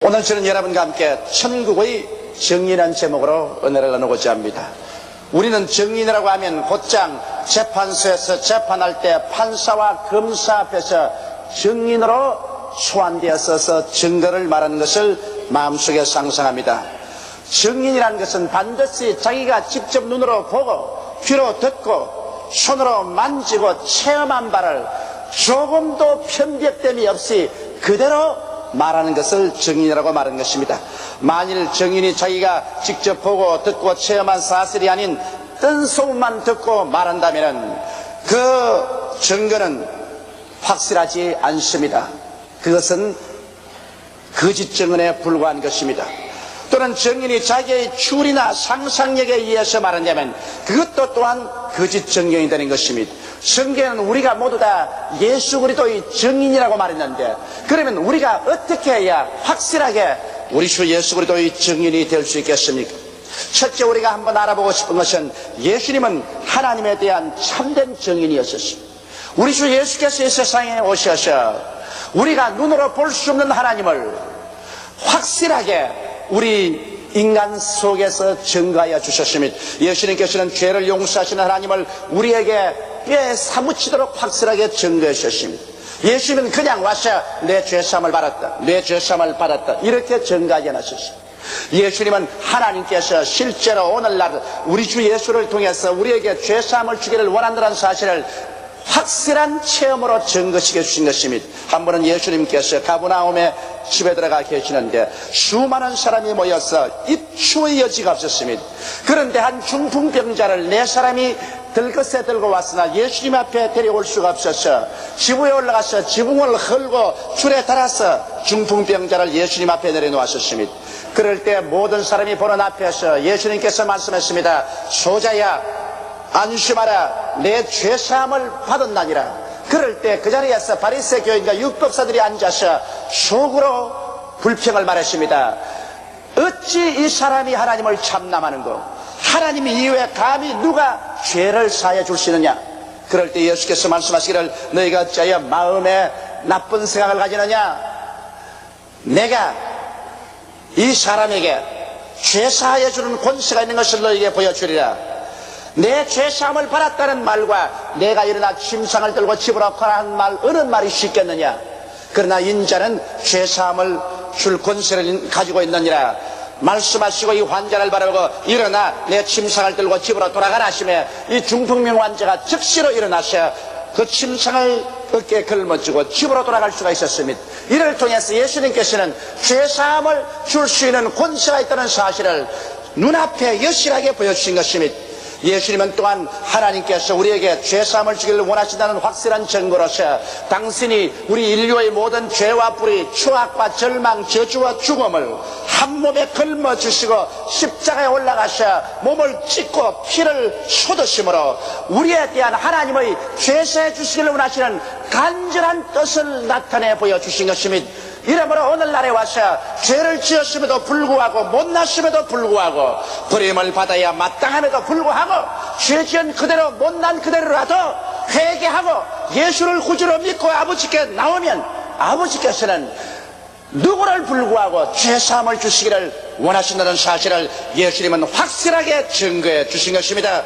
오늘 저는 여러분과 함께 천국의 정의라는 제목으로 은혜를 나누고자 합니다. 우리는 정의라고 하면 곧장 재판소에서 재판할 때 판사와 검사 앞에서 정인으로 소환되어서 증거를 말하는 것을 마음속에 상상합니다. 정인이라는 것은 반드시 자기가 직접 눈으로 보고 귀로 듣고 손으로 만지고 체험한 바를 조금도 편견됨이 없이 그대로 말하는 것을 정인이라고 말하는 것입니다. 만일 정인이 자기가 직접 보고 듣고 체험한 사실이 아닌 뜬소문만 듣고 말한다면 그 증거는 확실하지 않습니다. 그것은 거짓 증언에 불과한 것입니다. 또는 정인이 자기의 추리나 상상력에 의해서 말한다면 그것도 또한 거짓 증언이 되는 것입니다. 성경에는 우리가 모두 다 예수 그리스도의 증인이라고 말했는데, 그러면 우리가 어떻게 해야 확실하게 우리 주 예수 그리스도의 증인이 될 수 있겠습니까? 첫째, 우리가 한번 알아보고 싶은 것은 예수님은 하나님에 대한 참된 증인이었습니다. 우리 주 예수께서 이 세상에 오셔서 우리가 눈으로 볼 수 없는 하나님을 확실하게 우리 인간 속에서 증거하여 주셨습니다. 예수님께서는 죄를 용서하시는 하나님을 우리에게 뼈에 사무치도록 확실하게 증거해 주셨습니다. 예수님은 그냥 와서 내 죄사함을 받았다, 내 죄사함을 받았다 이렇게 증거하지 않으셨습니다. 예수님은 하나님께서 실제로 오늘날 우리 주 예수를 통해서 우리에게 죄사함을 주기를 원한다는 사실을 확실한 체험으로 증거시켜 주신 것입니다. 한 번은 예수님께서 가버나움에 집에 들어가 계시는데 수많은 사람이 모여서 입추의 여지가 없었습니다. 그런데 한 중풍병자를 네 사람이 들것에 들고 왔으나 예수님 앞에 데려올 수가 없어서 지붕에 올라가서 지붕을 헐고 줄에 달아서 중풍병자를 예수님 앞에 내려놓았습니다. 그럴 때 모든 사람이 보는 앞에서 예수님께서 말씀했습니다. 소자야, 안심하라, 내 죄사함을 받았나니라. 그럴 때 그 자리에서 바리새 교인과 율법사들이 앉아서 속으로 불평을 말했습니다. 어찌 이 사람이 하나님을 참남하는고, 하나님 이외에 감히 누가 죄를 사해 줄 수 있느냐. 그럴 때 예수께서 말씀하시기를 너희가 어찌하여 마음에 나쁜 생각을 가지느냐. 내가 이 사람에게 죄 사하여 주는 권세가 있는 것을 너희에게 보여주리라. 내 죄사함을 받았다는 말과 내가 일어나 침상을 들고 집으로 가라는 말, 어느 말이 쉽겠느냐. 그러나 인자는 죄사함을 줄 권세를 가지고 있느니라 말씀하시고 이 환자를 바라보고 일어나 내 침상을 들고 집으로 돌아가라 하시며 이 중풍병 환자가 즉시로 일어나서 그 침상을 어깨에 걸머쥐고 집으로 돌아갈 수가 있었습니다. 이를 통해서 예수님께서는 죄사함을 줄 수 있는 권세가 있다는 사실을 눈앞에 여실하게 보여주신 것입니다. 예수님은 또한 하나님께서 우리에게 죄사함을 주기를 원하신다는 확실한 증거로서 당신이 우리 인류의 모든 죄와 불의, 추악과 절망, 저주와 죽음을 한 몸에 걸머주시고 십자가에 올라가셔 몸을 찢고 피를 쏟으심으로 우리에 대한 하나님의 죄사해 주시기를 원하시는 간절한 뜻을 나타내 보여주신 것입니다. 이러므로 오늘날에 와서 죄를 지었음에도 불구하고 못났음에도 불구하고 버림을 받아야 마땅함에도 불구하고 죄 지은 그대로 못난 그대로라도 회개하고 예수를 구주로 믿고 아버지께 나오면 아버지께서는 누구를 불구하고 죄사함을 주시기를 원하신다는 사실을 예수님은 확실하게 증거해 주신 것입니다.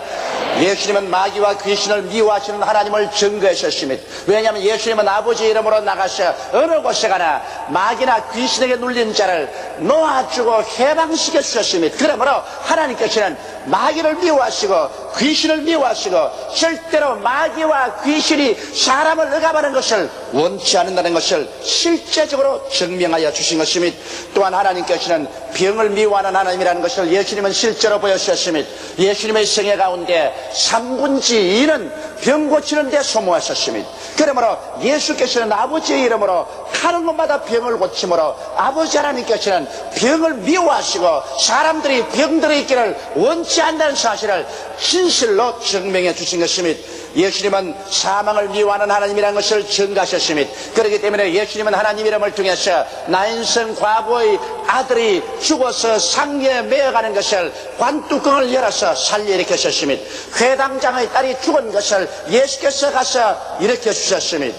예수님은 마귀와 귀신을 미워하시는 하나님을 증거해 주셨습니다. 왜냐하면 예수님은 아버지 이름으로 나가서 어느 곳에 가나 마귀나 귀신에게 눌린 자를 놓아주고 해방시켜 주셨습니다. 그러므로 하나님께서는 마귀를 미워하시고 귀신을 미워하시고 절대로 마귀와 귀신이 사람을 억압하는 것을 원치 않는다는 것을 실제적으로 증명하여 주신 것입니다. 또한 하나님께서는 병을 미워하는 하나님이라는 것을 예수님은 실제로 보여주셨습니다. 예수님의 생애 가운데 3분의 2는 병 고치는 데 소모하셨습니다. 그러므로 예수께서는 아버지의 이름으로 가는 곳마다 병을 고침으로 아버지 하나님께서는 병을 미워하시고 사람들이 병들어 있기를 원치 않는 사실을 진실로 증명해 주신 것입니다. 예수님은 사망을 미워하는 하나님이라는 것을 증거하셨습니다. 그렇기 때문에 예수님은 하나님 이름을 통해서 나인성 과부의 아들이 죽어서 상류에 매어가는 것을 관뚜껑을 열어서 살려일으켰습니다. 회당장의 딸이 죽은 것을 예수께서 가서 일으켜 주셨습니다.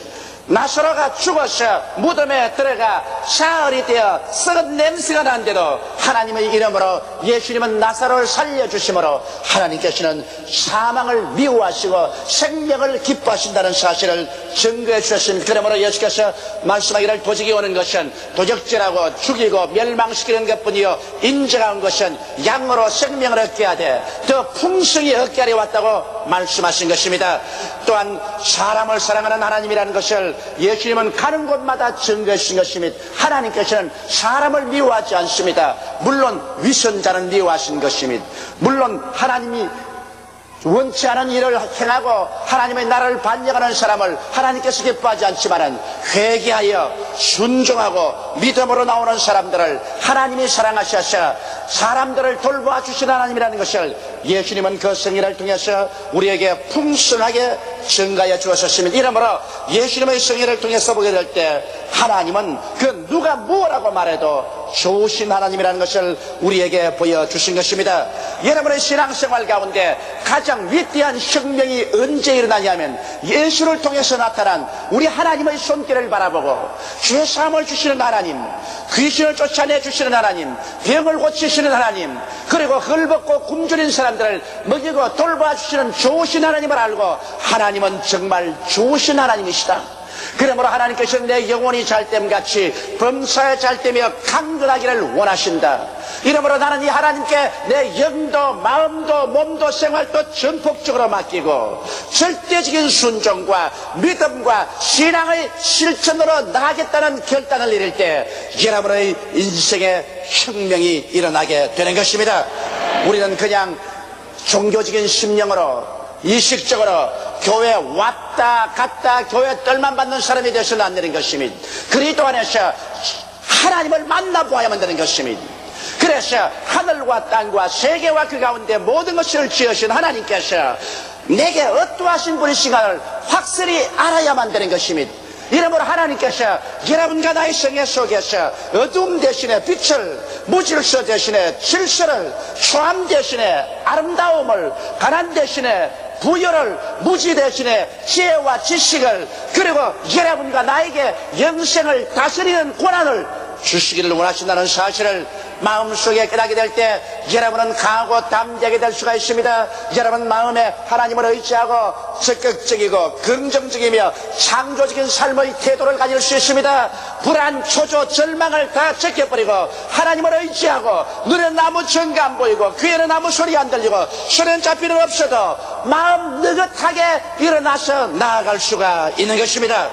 나사로가 죽어서 무덤에 들어가 사흘이 되어 썩은 냄새가 난데도 하나님의 이름으로 예수님은 나사로를 살려주심으로 하나님께서는 사망을 미워하시고 생명을 기뻐하신다는 사실을 증거해 주셨습니다. 그러므로 예수께서 말씀하기를 도적이 오는 것은 도적질하고 죽이고 멸망시키는 것뿐이요 인정한 것은 양으로 생명을 얻게 하되 더 풍성히 얻게 하려 왔다고 말씀하신 것입니다. 또한 사람을 사랑하는 하나님이라는 것을 예수님은 가는 곳마다 증거해 주신 것입니다. 하나님께서는 사람을 미워하지 않습니다. 물론 위선자는 미워하신 것입니다. 물론 하나님이 원치 않은 일을 행하고 하나님의 나라를 반역하는 사람을 하나님께서 기뻐하지 않지만은 회개하여 순종하고 믿음으로 나오는 사람들을 하나님이 사랑하셔서 사람들을 돌보아 주시는 하나님이라는 것을 예수님은 그 성인을 통해서 우리에게 풍성하게 증가해 주었습니다. 이러므로 예수님의 성인을 통해서 보게 될 때 하나님은 그 누가 뭐라고 말해도 좋으신 하나님이라는 것을 우리에게 보여주신 것입니다. 여러분의 신앙생활 가운데 가장 위대한 혁명이 언제 일어나냐면 예수를 통해서 나타난 우리 하나님의 손길을 바라보고 죄사함을 주시는 하나님, 귀신을 쫓아내 주시는 하나님, 병을 고치시는 하나님, 그리고 헐벗고 굶주린 사람들을 먹이고 돌봐 주시는 좋으신 하나님을 알고 하나님은 정말 좋으신 하나님이시다. 그러므로 하나님께서는 내 영혼이 잘됨같이 범사에 잘되며 강건하기를 원하신다. 이러므로 나는 이 하나님께 내 영도 마음도 몸도 생활도 전폭적으로 맡기고 절대적인 순종과 믿음과 신앙의 실천으로 나가겠다는 결단을 내릴 때 여러분의 인생의 혁명이 일어나게 되는 것입니다. 우리는 그냥 종교적인 심령으로 이식적으로 교회 왔다 갔다 교회 뜰만 받는 사람이 되어서는 안 되는 것입니다. 그리스도 안에서 하나님을 만나보아야만 되는 것입니다. 그래서 하늘과 땅과 세계와 그 가운데 모든 것을 지으신 하나님께서 내게 어떠하신 분이신가를 확실히 알아야만 되는 것입니다. 이러므로 하나님께서 여러분과 나의 생애 속에서 어둠 대신에 빛을, 무질서 대신에 질서를, 초함 대신에 아름다움을, 가난 대신에 부여를, 무지 대신에 지혜와 지식을, 그리고 여러분과 나에게 영생을 다스리는 권한을 주시기를 원하신다는 사실을 마음속에 깨닫게 될 때 여러분은 강하고 담대하게 될 수가 있습니다. 여러분 마음에 하나님을 의지하고 적극적이고 긍정적이며 창조적인 삶의 태도를 가질 수 있습니다. 불안, 초조, 절망을 다 제껴버리고 하나님을 의지하고 눈에 아무 증거 안 보이고 귀에는 아무 소리 안 들리고 손에는 잡히는 없어도 마음 느긋하게 일어나서 나아갈 수가 있는 것입니다.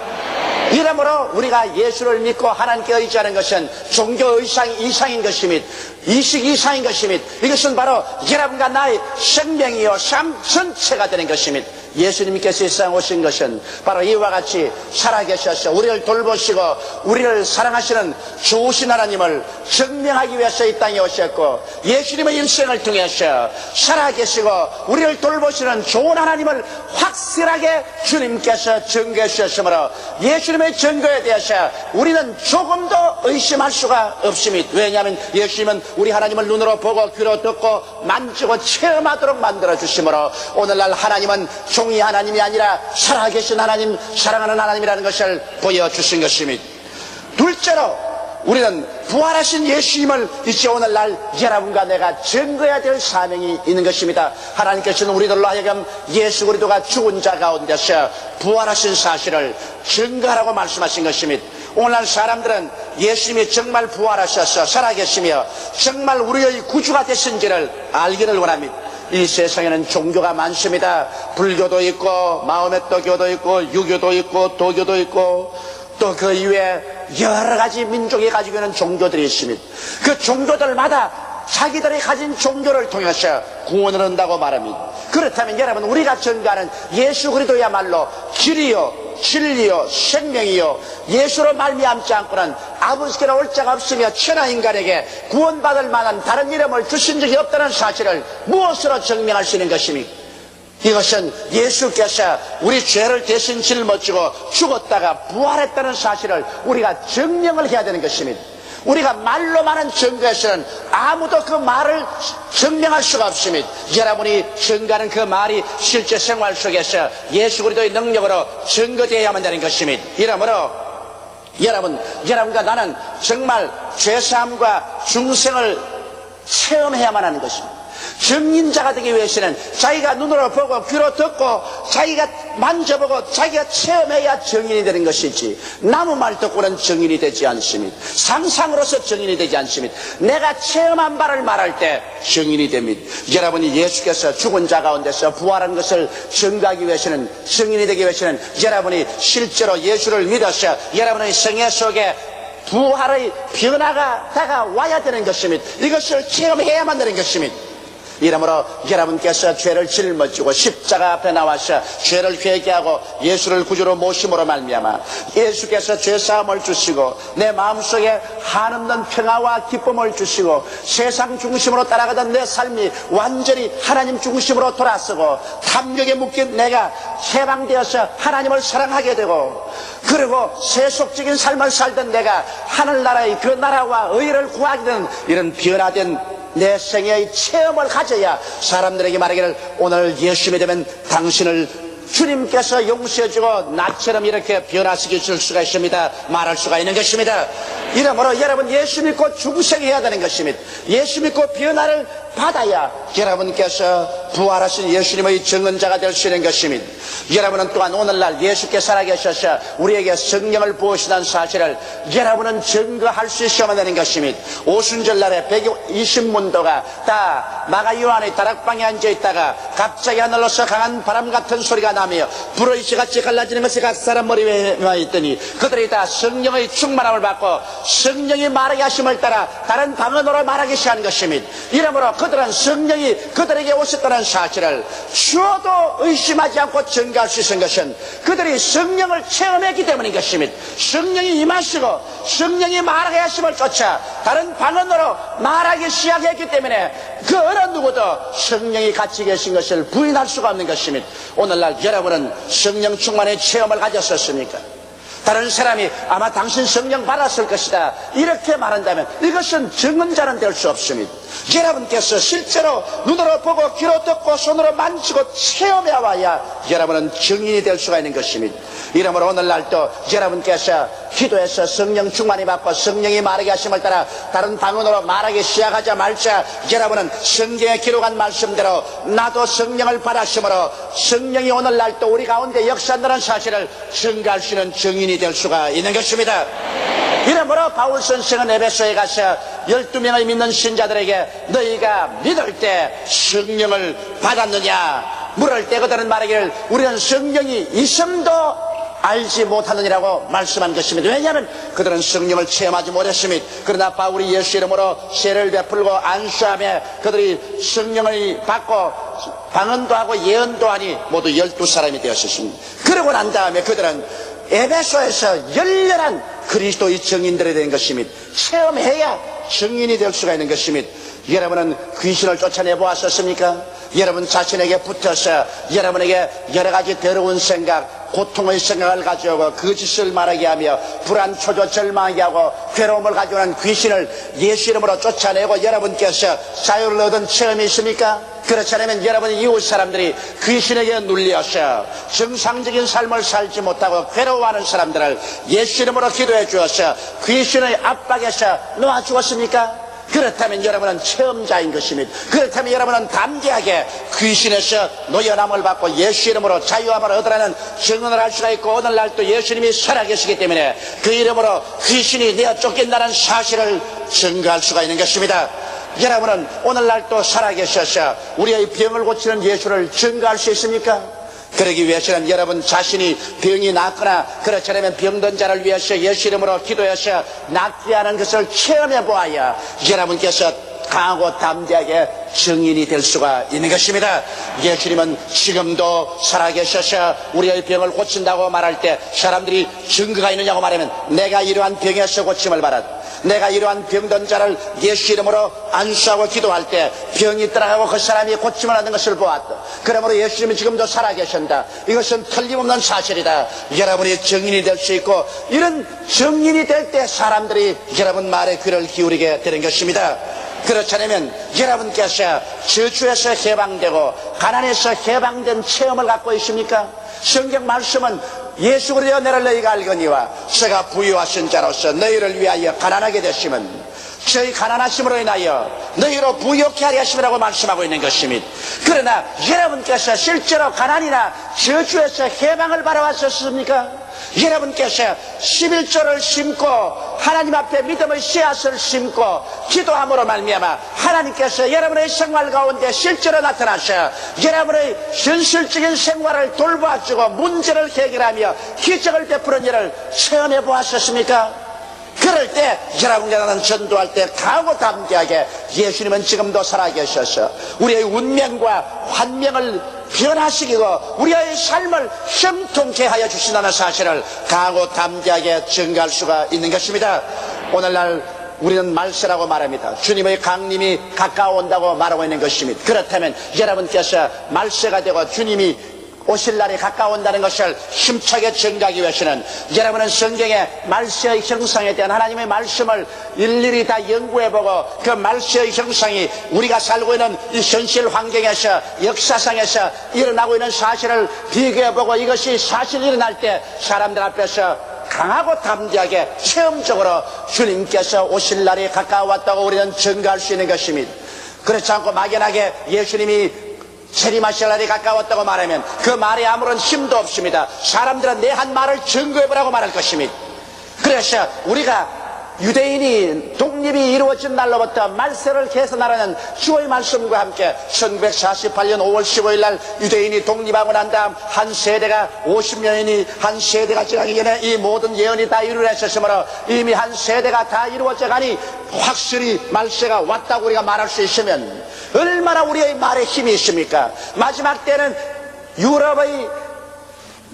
이러므로 우리가 예수를 믿고 하나님께 의지하는 것은 종교 이상인 것입니다. 이식 이상인 것입니다. 이것은 바로 여러분과 나의 생명이요 삶 전체가 되는 것입니다. 예수님께서 이 세상 오신 것은 바로 이와 같이 살아계셔서 우리를 돌보시고 우리를 사랑하시는 좋으신 하나님을 증명하기 위해서 이 땅에 오셨고 예수님의 일생을 통해서 살아계시고 우리를 돌보시는 좋은 하나님을 확실하게 주님께서 증거해 주셨으므로 예수님의 증거에 대해서 우리는 조금도 의심할 수가 없습니다. 왜냐하면 예수님은 우리 하나님을 눈으로 보고 귀로 듣고 만지고 체험하도록 만들어 주심으로 오늘날 하나님은 종이 하나님이 아니라 살아계신 하나님, 사랑하는 하나님이라는 것을 보여주신 것입니다. 둘째로 우리는 부활하신 예수님을 이제 오늘날 여러분과 내가 증거해야 될 사명이 있는 것입니다. 하나님께서는 우리들로 하여금 예수 그리스도가 죽은 자 가운데서 부활하신 사실을 증거하라고 말씀하신 것입니다. 오늘날 사람들은 예수님이 정말 부활하셔서 살아계시며 정말 우리의 구주가 되신지를 알기를 원합니다. 이 세상에는 종교가 많습니다. 불교도 있고 마호메트교도 있고 유교도 있고 도교도 있고 또 그 이외에 여러 가지 민족이 가지고 있는 종교들이 있습니다. 그 종교들마다 자기들이 가진 종교를 통해서 구원을 얻는다고 말합니다. 그렇다면 여러분 우리가 전가하는 예수 그리스도야말로 길이요 진리요 생명이요 예수로 말미암지 않고는 아버지께로 올 자가 없으며 천하 인간에게 구원받을 만한 다른 이름을 주신 적이 없다는 사실을 무엇으로 증명할 수 있는 것입니까? 이것은 예수께서 우리 죄를 대신 짊어지고 죽었다가 부활했다는 사실을 우리가 증명을 해야 되는 것입니다. 우리가 말로만은 증거해서는 아무도 그 말을 증명할 수가 없습니다. 여러분이 증거하는 그 말이 실제 생활 속에서 예수 그리스도의 능력으로 증거되어야만 되는 것입니다. 이러므로 여러분과 나는 정말 죄사함과 중생을 체험해야만 하는 것입니다. 증인자가 되기 위해서는 자기가 눈으로 보고 귀로 듣고 자기가 만져보고 자기가 체험해야 증인이 되는 것이지, 남의 말 듣고는 증인이 되지 않습니다. 상상으로서 증인이 되지 않습니다. 내가 체험한 바를 말할 때 증인이 됩니다. 여러분이 예수께서 죽은 자 가운데서 부활한 것을 증거하기 위해서는, 증인이 되기 위해서는 여러분이 실제로 예수를 믿어서 여러분의 생애 속에 부활의 변화가 다가와야 되는 것입니다. 이것을 체험해야만 되는 것입니다. 이러므로 여러분께서 죄를 짊어지고 십자가 앞에 나와서 죄를 회개하고 예수를 구주로 모심으로 말미암아 예수께서 죄사함을 주시고 내 마음속에 한없는 평화와 기쁨을 주시고 세상 중심으로 따라가던 내 삶이 완전히 하나님 중심으로 돌아서고 탐욕에 묶인 내가 해방되어서 하나님을 사랑하게 되고, 그리고 세속적인 삶을 살던 내가 하늘나라의 그 나라와 의를 구하게 되는 이런 변화된 내 생애의 체험을 가져야 사람들에게 말하기를 오늘 예수 믿으면 당신을 주님께서 용서해주고 나처럼 이렇게 변화시킬 수가 있습니다 말할 수가 있는 것입니다. 이러므로 여러분 예수 믿고 중생해야 되는 것입니다. 예수 믿고 변화를 받아야 여러분께서 부활하신 예수님의 증언자가 될 수 있는 것입니다. 여러분은 또한 오늘날 예수께 살아계셔서 우리에게 성령을 부으시다는 사실을 여러분은 증거할 수 있어야만 되는 것입니다. 오순절날에 120문도가 다 마가 요한의 다락방에 앉아있다가 갑자기 하늘로서 강한 바람 같은 소리가 나며 불의 씨같이 갈라지는 것이 각 사람 머리 위에 있더니 그들이 다 성령의 충만함을 받고 성령이 말하게 하심을 따라 다른 방언으로 말하기 시작한 것입니다. 이러므로 그들은 성령이 그들에게 오셨다는 사실을 주어도 의심하지 않고 증거할 수 있는 것은 그들이 성령을 체험했기 때문인 것입니다. 성령이 임하시고 성령이 말하게 하심을 쫓아 다른 방언으로 말하기 시작했기 때문에 그 어느 누구도 성령이 같이 계신 것을 부인할 수가 없는 것입니다. 오늘날 여러분은 성령 충만의 체험을 가졌었습니까? 다른 사람이 아마 당신 성령 받았을 것이다 이렇게 말한다면 이것은 증언자는 될 수 없습니다. 여러분께서 실제로 눈으로 보고 귀로 듣고 손으로 만지고 체험해 와야 여러분은 증인이 될 수가 있는 것입니다. 이러므로 오늘날도 여러분께서 기도해서 성령 충만히 받고 성령이 말하게 하심을 따라 다른 방언으로 말하기 시작하자 말자 여러분은 성경에 기록한 말씀대로 나도 성령을 받았으므로 성령이 오늘날도 우리 가운데 역사한다는 사실을 증거할 수 있는 증인이 될 수가 있는 것입니다. 이러므로 바울 선생은 에베소에 가서 12명의 믿는 신자들에게 너희가 믿을 때 성령을 받았느냐 물을 때 그들은 말하기를 우리는 성령이 있음도 알지 못하느니라고 말씀한 것입니다. 왜냐하면 그들은 성령을 체험하지 못했습니다. 그러나 바울이 예수 이름으로 세례를 베풀고 안수하며 그들이 성령을 받고 방언도 하고 예언도 하니 모두 12사람이 되었습니다. 그러고 난 다음에 그들은 에베소에서 열렬한 그리스도의 증인들이 된 것입니다. 체험해야 증인이 될 수가 있는 것입니다. 여러분은 귀신을 쫓아내 보았었습니까? 여러분 자신에게 붙어서 여러분에게 여러 가지 더러운 생각, 고통의 생각을 가져오고 거짓을 말하게 하며 불안, 초조, 절망하게 하고 괴로움을 가져오는 귀신을 예수 이름으로 쫓아내고 여러분께서 자유를 얻은 체험이 있습니까? 그렇지 않으면 여러분의 이웃 사람들이 귀신에게 눌려서 정상적인 삶을 살지 못하고 괴로워하는 사람들을 예수 이름으로 기도해 주어서 귀신의 압박에서 놓아주었습니까? 그렇다면 여러분은 체험자인 것입니다. 그렇다면 여러분은 담대하게 귀신에서 노여남을 받고 예수 이름으로 자유함을 얻으라는 증언을 할 수가 있고 오늘날 또 예수님이 살아계시기 때문에 그 이름으로 귀신이 내어 쫓긴다는 사실을 증거할 수가 있는 것입니다. 여러분은 오늘날 또 살아계셔서 우리의 병을 고치는 예수를 증거할 수 있습니까? 그러기 위해서는 여러분 자신이 병이 낫거나 그렇지 않으면 병든 자를 위해서 예수 이름으로 기도해서 낫게 하는 것을 체험해 보아야 여러분께서 강하고 담대하게 증인이 될 수가 있는 것입니다. 예수님은 지금도 살아계셔서 우리의 병을 고친다고 말할 때 사람들이 증거가 있느냐고 말하면 내가 이러한 병에서 고침을 받았다. 내가 이러한 병든 자를 예수 이름으로 안수하고 기도할 때 병이 떠나가고 그 사람이 고침을 하는 것을 보았다. 그러므로 예수님이 지금도 살아계신다. 이것은 틀림없는 사실이다. 여러분이 증인이 될 수 있고, 이런 증인이 될 때 사람들이 여러분 말에 귀를 기울이게 되는 것입니다. 그렇지 않으면 여러분께서 저주에서 해방되고 가난에서 해방된 체험을 갖고 있습니까? 성경 말씀은 예수 그리스도 너를 너희가 알거니와 저가 부유하신 자로서 너희를 위하여 가난하게 되시면 저희 가난하심으로 인하여 너희로 부유케 하려 하심이라고 말씀하고 있는 것입니다. 그러나 여러분께서 실제로 가난이나 저주에서 해방을 바라왔었습니까? 여러분께서 11조를 심고 하나님 앞에 믿음의 씨앗을 심고 기도함으로 말미암아 하나님께서 여러분의 생활 가운데 실제로 나타나셔 여러분의 현실적인 생활을 돌봐주고 문제를 해결하며 기적을 베푸는 일을 체험해 보았었습니까? 그럴 때 여러분과 나는 전도할 때 강하고 담대하게 예수님은 지금도 살아계셔서 우리의 운명과 환명을 변화시키고 우리의 삶을 형통케 하여 주신다는 사실을 강하고 담대하게 증거할 수가 있는 것입니다. 오늘날 우리는 말세라고 말합니다. 주님의 강림이 가까워온다고 말하고 있는 것입니다. 그렇다면 여러분께서 말세가 되고 주님이 오실 날이 가까운다는 것을 힘차게 증가하기 위해서는 여러분은 성경의 말세의 형상에 대한 하나님의 말씀을 일일이 다 연구해보고 그 말세의 형상이 우리가 살고 있는 이 현실 환경에서 역사상에서 일어나고 있는 사실을 비교해보고 이것이 사실 일어날 때 사람들 앞에서 강하고 담대하게 체험적으로 주님께서 오실 날이 가까웠다고 우리는 증거할 수 있는 것입니다. 그렇지 않고 막연하게 예수님이 재림하실 날이 가까웠다고 말하면 그 말에 아무런 힘도 없습니다. 사람들은 내 한 말을 증거해보라고 말할 것입니다. 그래서 우리가 유대인이 독립이 이루어진 날로부터 말세를 개선하라는 주의 말씀과 함께 1948년 5월 15일 날 유대인이 독립하고 난 다음 한 세대가 50년이 한 세대가 지나기 전에 이 모든 예언이 다 이루어졌으므로 이미 한 세대가 다 이루어져 가니 확실히 말세가 왔다고 우리가 말할 수 있으면 얼마나 우리의 말에 힘이 있습니까? 마지막 때는 유럽의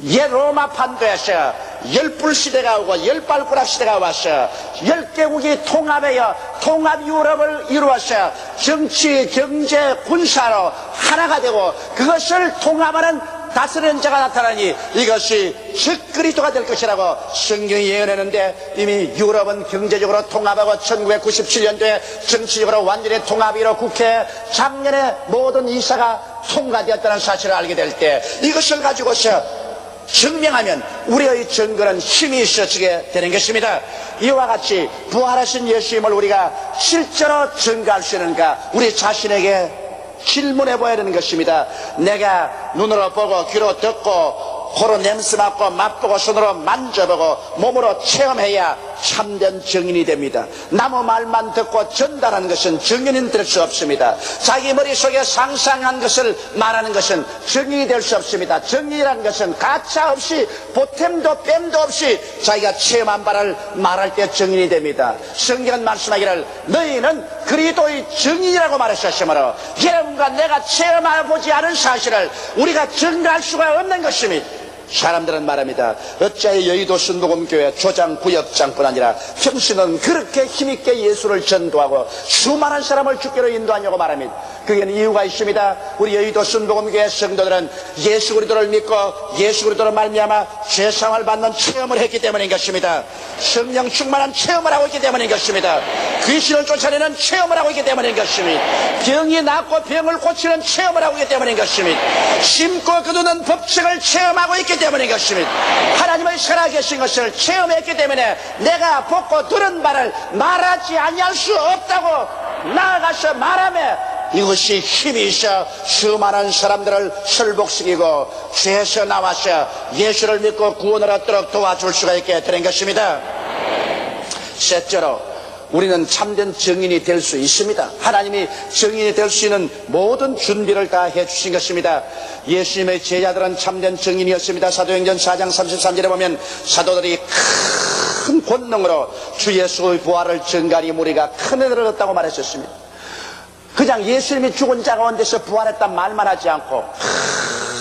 옛 로마 판도에서 열불 시대가 오고 열발가락 시대가 와서 10개국이 통합하여 통합 유럽을 이루어서 정치, 경제, 군사로 하나가 되고 그것을 통합하는 다스리는 자가 나타나니 이것이 즉 그리스도가 될 것이라고 성경이 예언했는데 이미 유럽은 경제적으로 통합하고 1997년도에 정치적으로 완전히 통합이로 국회 작년에 모든 이사가 통과되었다는 사실을 알게 될 때 이것을 가지고서 증명하면 우리의 증거는 힘이 있어지게 되는 것입니다. 이와 같이 부활하신 예수님을 우리가 실제로 증거할 수 있는가 우리 자신에게 질문해 보아야 되는 것입니다. 내가 눈으로 보고 귀로 듣고 코로 냄새 맡고 맛보고 손으로 만져보고 몸으로 체험해야 참된 증인이 됩니다. 남의 말만 듣고 전달하는 것은 증인이 될 수 없습니다. 자기 머릿속에 상상한 것을 말하는 것은 증인이 될 수 없습니다. 증인이라는 것은 가짜 없이 보탬도 뺨도 없이 자기가 체험한 바를 말할 때 증인이 됩니다. 성경은 말씀하기를 너희는 그리스도의 증인이라고 말하셨으므로 여러분과 내가 체험해보지 않은 사실을 우리가 증거할 수가 없는 것입니다. 사람들은 말합니다. 어찌하여 여의도 순복음교회 조장 구역장뿐 아니라 평신은 그렇게 힘있게 예수를 전도하고 수많은 사람을 주께로 인도하냐고 말합니다. 그게는 이유가 있습니다. 우리 여의도 순복음교회 성도들은 예수 그리스도를 믿고 예수 그리스도로 말미암아 죄사함을 받는 체험을 했기 때문인 것입니다. 성령 충만한 체험을 하고 있기 때문인 것입니다. 귀신을 쫓아내는 체험을 하고 있기 때문인 것입니다. 병이 낫고 병을 고치는 체험을 하고 있기 때문인 것입니다. 심고 거두는 법칙을 체험하고 있기 때문인 것입니다. 하나님의 살아계신 것을 체험했기 때문에 내가 보고 들은 바를 말하지 아니할 수 없다고 나아가서 말하며 이것이 힘이 있어 수많은 사람들을 설복시키고 죄에서 나와서 예수를 믿고 구원을 얻도록 도와줄 수가 있게 되는 것입니다. 셋째로 우리는 참된 증인이 될 수 있습니다. 하나님이 증인이 될 수 있는 모든 준비를 다 해주신 것입니다. 예수님의 제자들은 참된 증인이었습니다. 사도행전 4장 33절에 보면 사도들이 큰 권능으로 주 예수의 부활을 증가하니 무리가 큰 은혜를 얻었다고 말했었습니다. 그냥 예수님이 죽은 자 가운데서 부활했단 말만 하지 않고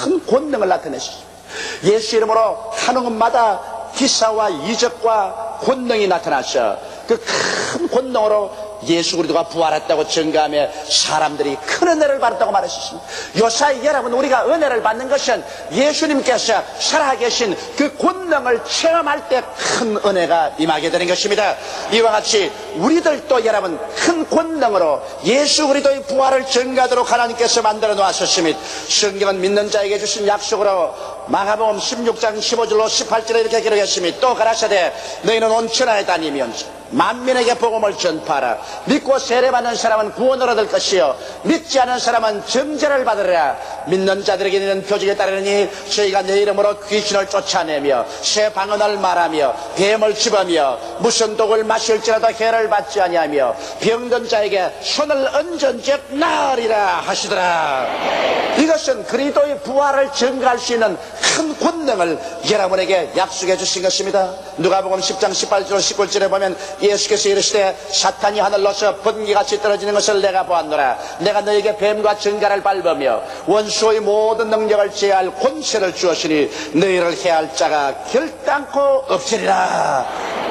큰 권능을 나타내셨습니다. 예수 이름으로 하는 것마다 기사와 이적과 권능이 나타나서 그 큰 권능으로 예수 그리스도가 부활했다고 증거하며 사람들이 큰 은혜를 받았다고 말했습니다. 요사이 여러분, 우리가 은혜를 받는 것은 예수님께서 살아계신 그 권능을 체험할 때 큰 은혜가 임하게 되는 것입니다. 이와 같이 우리들도 여러분 큰 권능으로 예수 그리스도의 부활을 증거하도록 하나님께서 만들어 놓았었습니다. 성경은 믿는 자에게 주신 약속으로 마가복음 16장 15절로 18절에 이렇게 기록했습니다. 또 가라사대 너희는 온 천하에 다니면서 만민에게 복음을 전파하라. 믿고 세례받는 사람은 구원을 얻을 것이요 믿지 않은 사람은 정죄를 받으리라. 믿는 자들에게 있는 표적에 따르니 저희가 내 이름으로 귀신을 쫓아내며 새 방언을 말하며 뱀을 집으며 무슨 독을 마실지라도 해를 받지 아니하며 병든 자에게 손을 얹은즉 나으리라 하시더라. 이것은 그리스도의 부활을 증거할 수 있는 큰 권능을 여러분에게 약속해 주신 것입니다. 누가복음 10장 18절 19절에 보면 예수께서 이르시되 사탄이 하늘로서 번개같이 떨어지는 것을 내가 보았노라. 내가 너에게 뱀과 정갈을 밟으며 원수의 모든 능력을 제할 권세를 주었으니 너희를 해할 자가 결단코 없으리라.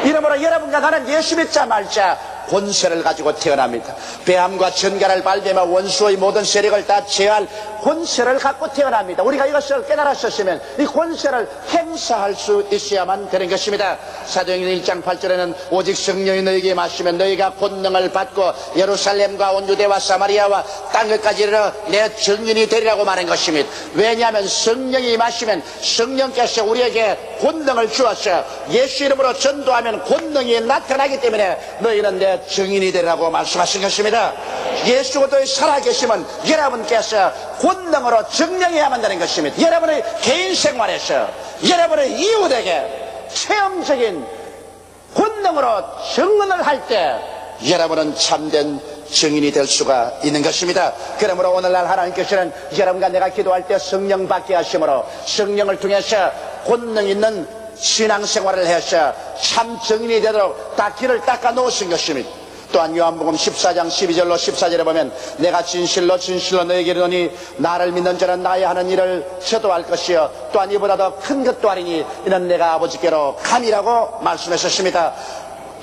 이러므로 여러분과 나는 예수 믿자 말자 권세를 가지고 태어납니다. 뱀과 전갈을 밟으며 원수의 모든 세력을 다 제할 권세를 갖고 태어납니다. 우리가 이것을 깨달았었으면 이 권세를 행사할 수 있어야만 되는 것입니다. 사도행전 1장 8절에는 오직 성령이 너희에게 임하시면 너희가 권능을 받고 예루살렘과 온 유대와 사마리아와 땅끝까지 이르러 내 증인이 되리라고 말한 것입니다. 왜냐하면 성령이 임하시면 성령께서 우리에게 권능을 주어서 예수 이름으로 전도하면 권능이 나타나기 때문에 너희는 내 증인이 되라고 말씀하신 것입니다. 예수 그리스도의 살아계심은 여러분께서 권능으로 증명해야만 되는 것입니다. 여러분의 개인 생활에서 여러분의 이웃에게 체험적인 권능으로 증언을 할 때 여러분은 참된 증인이 될 수가 있는 것입니다. 그러므로 오늘날 하나님께서는 여러분과 내가 기도할 때 성령 받게 하심으로 성령을 통해서 권능 있는 신앙생활을 해서 참 증인이 되도록 다 길을 닦아 놓으신 것입니다. 또한 요한복음 14장 12절로 14절에 보면 내가 진실로 진실로 너에게 이르노니 나를 믿는 자는 나의 하는 일을 저도 할 것이요 또한 이보다 더 큰 것도 하리니 이는 내가 아버지께로 감이라고 말씀하셨습니다.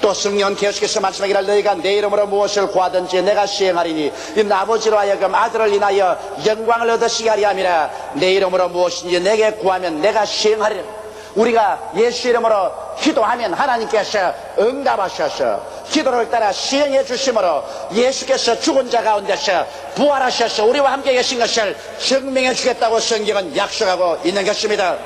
또 성령은 계속해서 말씀하기를 너희가 내 이름으로 무엇을 구하든지 내가 시행하리니 이는 아버지로 하여금 아들을 인하여 영광을 얻으시게 하리 함이라. 내 이름으로 무엇인지 내게 구하면 내가 시행하리라. 우리가 예수 이름으로 기도하면 하나님께서 응답하셔서 기도를 따라 시행해 주심으로 예수께서 죽은 자 가운데서 부활하셔서 우리와 함께 계신 것을 증명해 주겠다고 성경은 약속하고 있는 것입니다.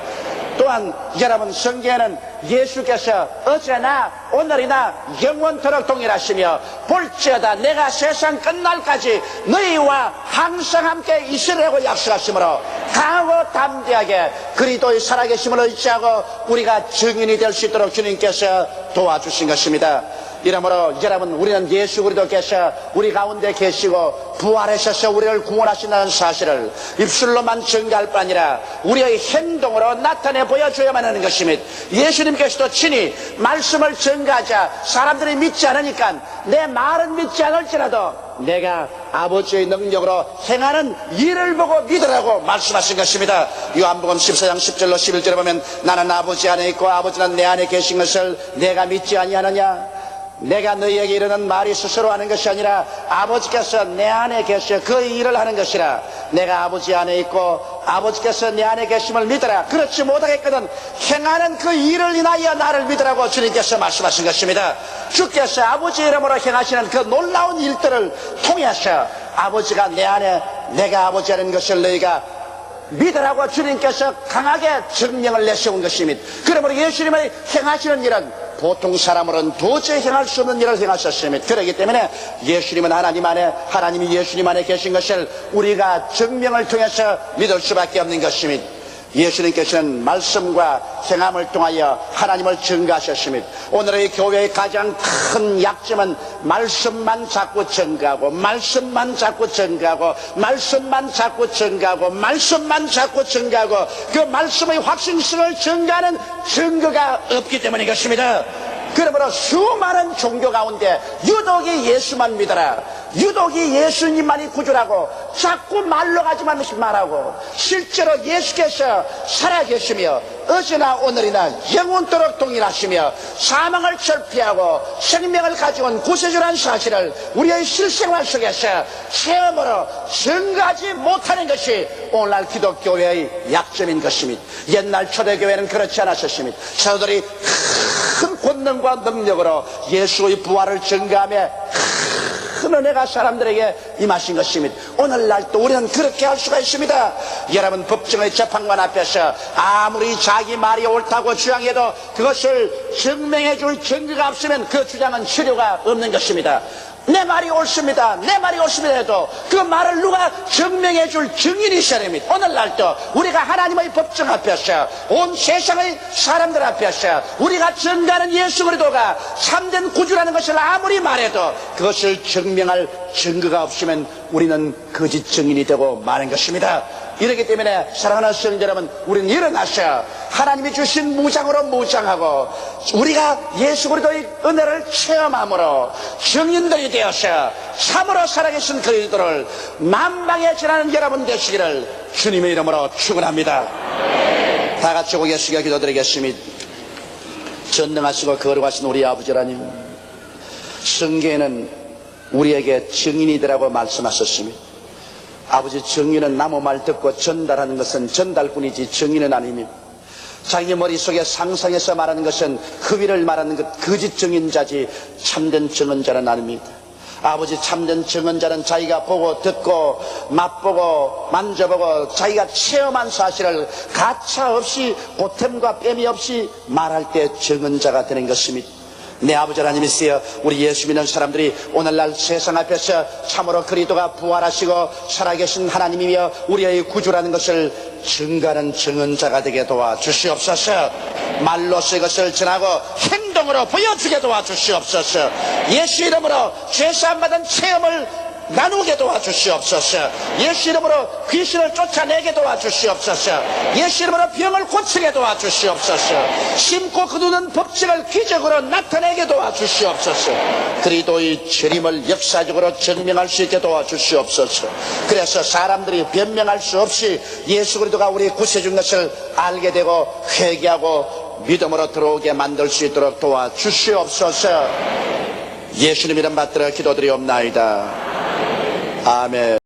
또한 여러분 성경에는 예수께서 어제나 오늘이나 영원토록 동일하시며 볼지어다 내가 세상 끝날까지 너희와 항상 함께 있으라고 약속하시므로 강하고 담대하게 그리스도의 살아계심을 의지하고 우리가 증인이 될 수 있도록 주님께서 도와주신 것입니다. 이러므로 여러분 우리는 예수 그리스도께서 우리 가운데 계시고 부활하셔서 우리를 구원하신다는 사실을 입술로만 증거할 뿐 아니라 우리의 행동으로 나타내 보여줘야만 하는 것입니다. 예수님께서도 친히 말씀을 증거하자 사람들이 믿지 않으니까 내 말은 믿지 않을지라도 내가 아버지의 능력으로 행하는 일을 보고 믿으라고 말씀하신 것입니다. 요한복음 14장 10절로 11절에 보면 나는 아버지 안에 있고 아버지는 내 안에 계신 것을 내가 믿지 아니하느냐. 내가 너희에게 이르는 말이 스스로 하는 것이 아니라 아버지께서 내 안에 계셔 그 일을 하는 것이라. 내가 아버지 안에 있고 아버지께서 내 안에 계심을 믿으라. 그렇지 못하겠거든 행하는 그 일을 인하여 나를 믿으라고 주님께서 말씀하신 것입니다. 주께서 아버지 이름으로 행하시는 그 놀라운 일들을 통해서 아버지가 내 안에 내가 아버지 하는 것을 너희가 믿으라고 주님께서 강하게 증명을 내세운 것입니다. 그러므로 예수님의 행하시는 일은 보통 사람으로는 도저히 행할 수 없는 일을 행하셨습니다. 그렇기 때문에 예수님은 하나님 안에 하나님이 예수님 안에 계신 것을 우리가 증명을 통해서 믿을 수밖에 없는 것입니다. 예수님께서는 말씀과 행함을 통하여 하나님을 증거하셨습니다. 오늘의 교회의 가장 큰 약점은 말씀만 자꾸 증거하고 말씀만 자꾸 증거하고 말씀만 자꾸 증거하고 말씀만 자꾸 증거하고 그 말씀의 확신성을 증거하는 증거가 없기 때문인 것입니다. 그러므로 수많은 종교 가운데 유독이 예수만 믿어라, 유독이 예수님만이 구주라고 자꾸 말로 가지만 말하고 실제로 예수께서 살아계시며 어제나 오늘이나 영원토록 동일하시며 사망을 철폐하고 생명을 가져온 구세주라는 사실을 우리의 실생활 속에서 체험으로 증가하지 못하는 것이 오늘날 기독교회의 약점인 것입니다. 옛날 초대교회는 그렇지 않았었습니다. 사도들이 큰 권능과 능력으로 예수의 부활을 증가하며 큰 은혜가 사람들에게 임하신 것입니다. 오늘날도 우리는 그렇게 할 수가 있습니다. 여러분, 법정의 재판관 앞에서 아무리 자기 말이 옳다고 주장해도 그것을 증명해 줄 증거가 없으면 그 주장은 실효가 없는 것입니다. 내 말이 옳습니다, 내 말이 옳습니다 해도 그 말을 누가 증명해 줄 증인이 있어야 됩니다. 오늘날도 우리가 하나님의 법정 앞에서, 온 세상의 사람들 앞에서 우리가 증거하는 예수 그리스도가 참된 구주라는 것을 아무리 말해도 그것을 증명할 증거가 없으면 우리는 거짓 증인이 되고 마는 것입니다. 이렇기 때문에 사랑하는 성도 여러분, 우리는 일어나서 하나님이 주신 무장으로 무장하고 우리가 예수 그리스도의 은혜를 체험함으로 증인들이 되어서 참으로 살아계신 그리스도를 만방에 전하는 여러분 되시기를 주님의 이름으로 축원합니다. 다 같이 고개 숙여 기도드리겠습니다. 전능하시고 거룩하신 우리 아버지 하나님, 성경에는 우리에게 증인이 되라고 말씀하셨습니다. 아버지, 증인은 나무 말 듣고 전달하는 것은 전달뿐이지 증인은 아닙니다. 자기 머릿속에 상상해서 말하는 것은 허위를 말하는 것, 거짓 증인자지 참된 증언자는 아닙니다. 아버지, 참된 증언자는 자기가 보고 듣고 맛보고 만져보고 자기가 체험한 사실을 가차 없이 보탬과 뺨이 없이 말할 때 증언자가 되는 것입니다. 내 아버지 하나님이시여, 우리 예수 믿는 사람들이 오늘날 세상 앞에서 참으로 그리스도가 부활하시고 살아계신 하나님이며 우리의 구주라는 것을 증거하는 증언자가 되게 도와주시옵소서. 말로서 이것을 전하고 행동으로 보여주게 도와주시옵소서. 예수 이름으로 죄사함 받은 체험을 나누게 도와주시옵소서. 예수 이름으로 귀신을 쫓아내게 도와주시옵소서. 예수 이름으로 병을 고치게 도와주시옵소서. 심고 거두는 법칙을 기적으로 나타내게 도와주시옵소서. 그리스도의 재림을 역사적으로 증명할 수 있게 도와주시옵소서. 그래서 사람들이 변명할 수 없이 예수 그리스도가 우리 구세주인 것을 알게 되고 회개하고 믿음으로 들어오게 만들 수 있도록 도와주시옵소서. 예수님 이름 받들어 기도드리옵나이다. 아멘.